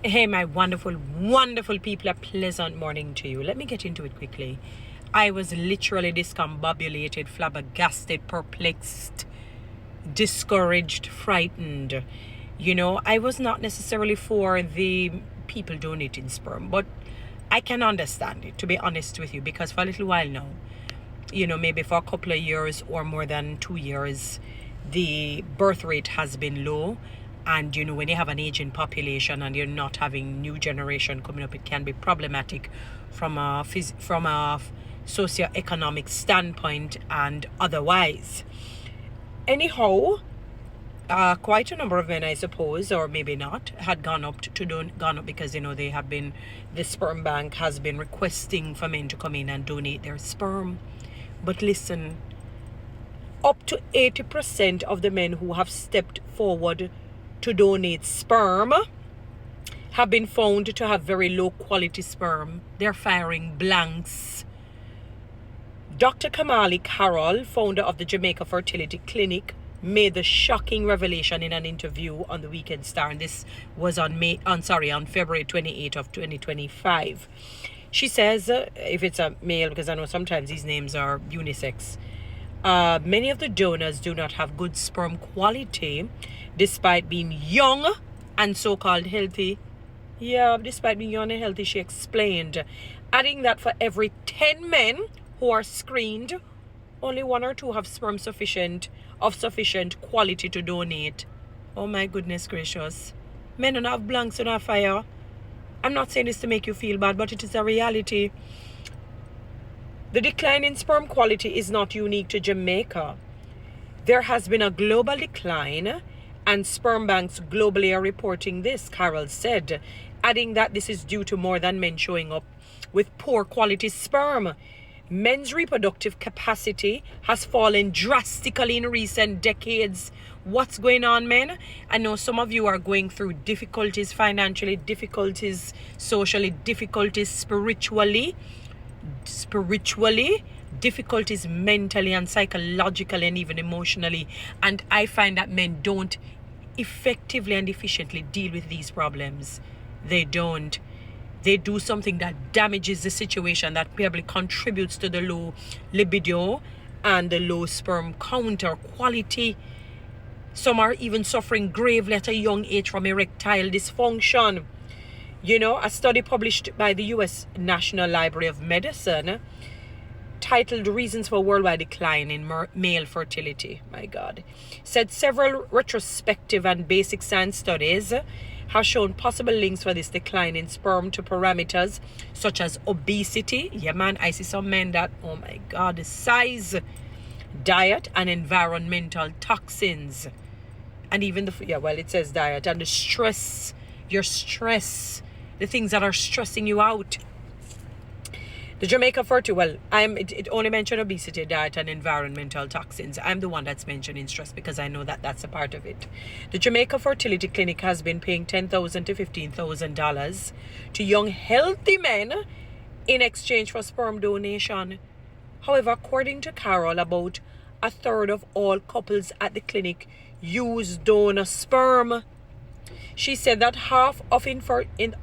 Hey, my wonderful, wonderful people, a pleasant morning to you. Let me get into it quickly. I was literally discombobulated, flabbergasted, perplexed, discouraged, frightened. I was not necessarily for the people donating sperm, but I can understand it, to be honest with you, because for a little while now, maybe for a couple of years or more than 2 years, the birth rate has been low. And when you have an aging population and you're not having new generation coming up, it can be problematic from a socioeconomic standpoint and otherwise. Anyhow, quite a number of men, I suppose, or maybe not, had gone up because the sperm bank has been requesting for men to come in and donate their sperm. But listen, up to 80% of the men who have stepped forward to donate sperm have been found to have very low quality sperm. They're firing blanks. Dr. Kamali Carroll, founder of the Jamaica Fertility Clinic, made the shocking revelation in an interview on the Weekend Star, and this was on February 28th of 2025. She says, if it's a male, because I know sometimes these names are unisex, many of the donors do not have good sperm quality despite being young and so-called healthy. Yeah, despite being young and healthy, she explained, adding that for every 10 men who are screened, only 1 or 2 have sperm sufficient quality to donate. Oh my goodness gracious. Men don't have blanks on our fire. I'm not saying this to make you feel bad, but it is a reality. The decline in sperm quality is not unique to Jamaica. There has been a global decline, and sperm banks globally are reporting this, Carroll said, adding that this is due to more than men showing up with poor quality sperm. Men's reproductive capacity has fallen drastically in recent decades. What's going on, men? I know some of you are going through difficulties financially, difficulties socially, difficulties spiritually, difficulties mentally and psychologically and even emotionally. And I find that men don't effectively and efficiently deal with these problems. They don't. They do something that damages the situation, that probably contributes to the low libido and the low sperm count or quality. Some are even suffering gravely at a young age from erectile dysfunction. A study published by the U.S. National Library of Medicine titled Reasons for Worldwide Decline in Male Fertility, my God, said several retrospective and basic science studies have shown possible links for this decline in sperm to parameters such as obesity. Yeah, man, I see some men that, oh my God, the size, diet, and environmental toxins. And even it says diet and the stress, your stress, the things that are stressing you out. The Jamaica Fertility, it only mentioned obesity, diet, and environmental toxins. I'm the one that's mentioning stress because I know that that's a part of it. The Jamaica Fertility Clinic has been paying $10,000 to $15,000 to young, healthy men in exchange for sperm donation. However, according to Carol, about a third of all couples at the clinic use donor sperm. She said that half of infertility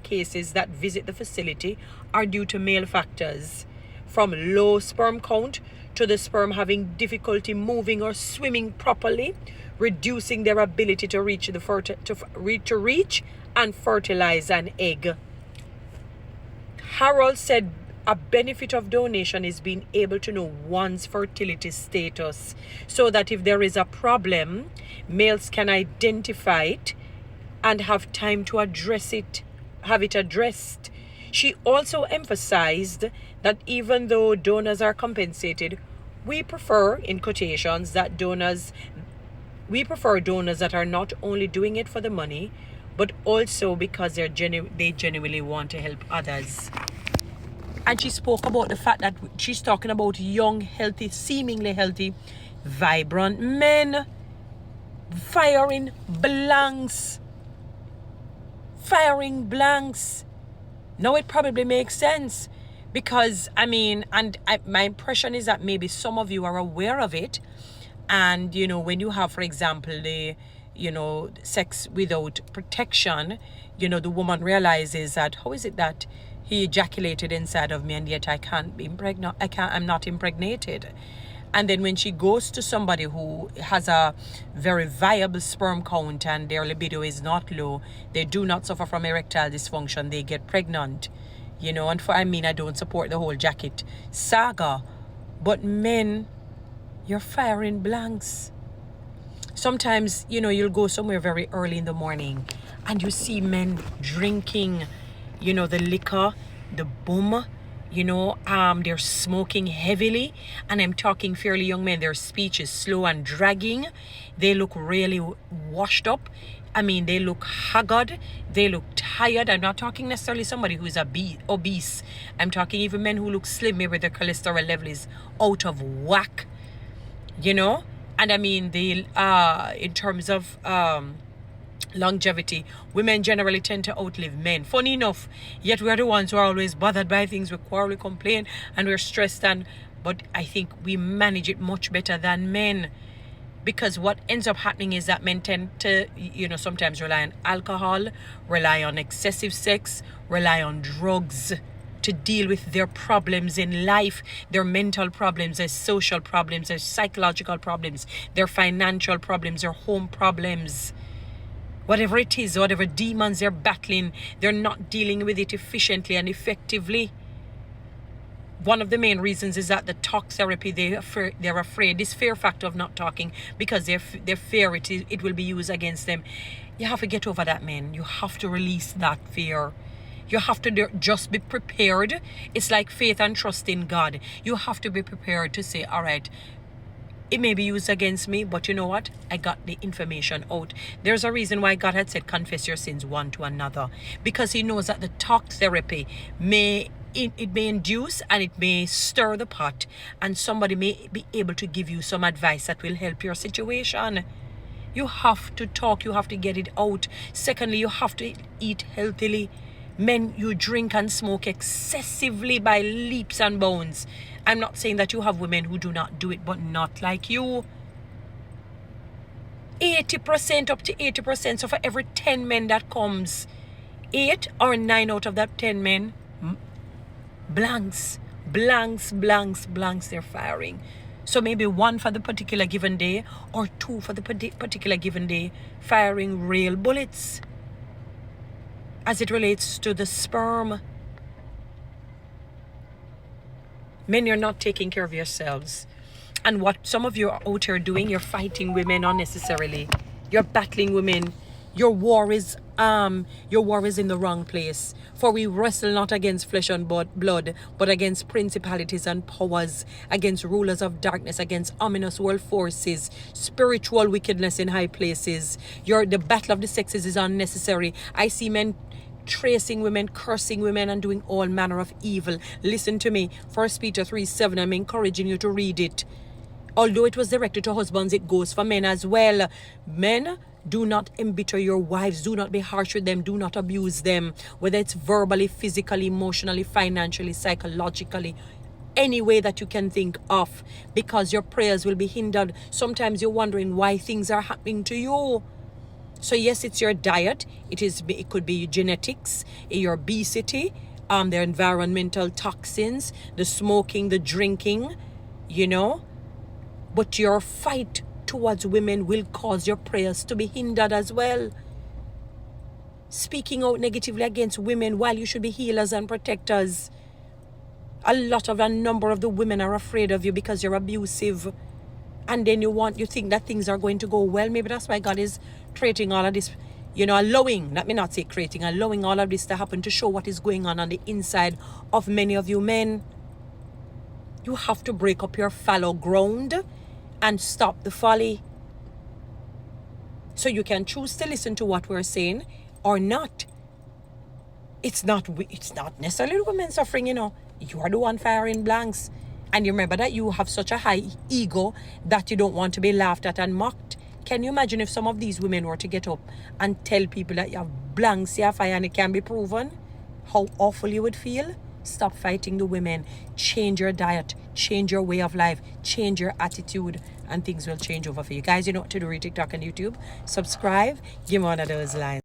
cases that visit the facility are due to male factors, from low sperm count to the sperm having difficulty moving or swimming properly, reducing their ability to reach and fertilize an egg. Harold said a benefit of donation is being able to know one's fertility status, so that if there is a problem, males can identify it and have time to have it addressed. She also emphasized that even though donors are compensated, we prefer, in quotations, we prefer donors that are not only doing it for the money, but also because they genuinely want to help others. And she spoke about the fact that she's talking about young, healthy, seemingly healthy, vibrant men firing blanks. Now it probably makes sense because, my impression is that maybe some of you are aware of it. And, when you have, for example, the sex without protection, the woman realizes that, how is it that he ejaculated inside of me and yet I can't be impregnated? I'm not impregnated. And then when she goes to somebody who has a very viable sperm count and their libido is not low, they do not suffer from erectile dysfunction, they get pregnant. And I don't support the whole jacket saga. But men, you're firing blanks. Sometimes, you'll go somewhere very early in the morning and you see men drinking, the liquor, the boom, they're smoking heavily. And I'm talking fairly young men. Their speech is slow and dragging. They look really washed up. They look haggard. They look tired. I'm not talking necessarily somebody who is obese. I'm talking even men who look slim, maybe their cholesterol level is out of whack, And they in terms of longevity, women generally tend to outlive men. Funny enough, yet we're the ones who are always bothered by things. We quarrel, we complain, and we're stressed. But I think we manage it much better than men. Because what ends up happening is that men tend to, sometimes rely on alcohol, rely on excessive sex, rely on drugs to deal with their problems in life, their mental problems, their social problems, their psychological problems, their financial problems, their home problems. Whatever it is, whatever demons they're battling, they're not dealing with it efficiently and effectively. One of the main reasons is that the talk therapy, they're afraid, this fear factor of not talking, because they fear it will be used against them. You have to get over that, men. You have to release that fear. You have to just be prepared. It's like faith and trust in God. You have to be prepared to say, all right, it may be used against me, but you know what? I got the information out. There's a reason why God had said, confess your sins one to another. Because he knows that the talk therapy may induce and it may stir the pot. And somebody may be able to give you some advice that will help your situation. You have to talk. You have to get it out. Secondly, you have to eat healthily. Men, you drink and smoke excessively by leaps and bounds. I'm not saying that you have women who do not do it, but not like you. 80%, up to 80%. So for every 10 men that comes, 8 or 9 out of that 10 men, blanks, they're firing. So maybe 1 for the particular given day or 2 for the particular given day, firing real bullets. As it relates to the sperm, men, you're not taking care of yourselves. And what some of you are out here doing, you're fighting women unnecessarily. You're battling women. Your war is in the wrong place. For we wrestle not against flesh and blood, but against principalities and powers, against rulers of darkness, against ominous world forces, spiritual wickedness in high places. The battle of the sexes is unnecessary. I see men tracing women, cursing women, and doing all manner of evil. Listen to me. 1 Peter 3:7. I'm encouraging you to read it. Although it was directed to husbands, it goes for men as well. Men, do not embitter your wives. Do not be harsh with them. Do not abuse them. Whether it's verbally, physically, emotionally, financially, psychologically, any way that you can think of, because your prayers will be hindered. Sometimes you're wondering why things are happening to you. So yes, it's your diet. It could be genetics, your obesity, the environmental toxins, the smoking, the drinking, But your fight towards women will cause your prayers to be hindered as well. Speaking out negatively against women while you should be healers and protectors. A number of the women are afraid of you because you're abusive. And then you think that things are going to go well. Maybe that's why God is creating all of this, allowing, let me not say creating, allowing all of this to happen to show what is going on the inside of many of you men. You have to break up your fallow ground and stop the folly. So you can choose to listen to what we're saying or not. It's not necessarily women suffering, You are the one firing blanks. And you remember that you have such a high ego that you don't want to be laughed at and mocked. Can you imagine if some of these women were to get up and tell people that you have blanks, you have fire, and it can be proven? How awful you would feel? Stop fighting the women. Change your diet. Change your way of life. Change your attitude. And things will change over for you. Guys, you know what to do. TikTok and YouTube. Subscribe. Give me one of those lines.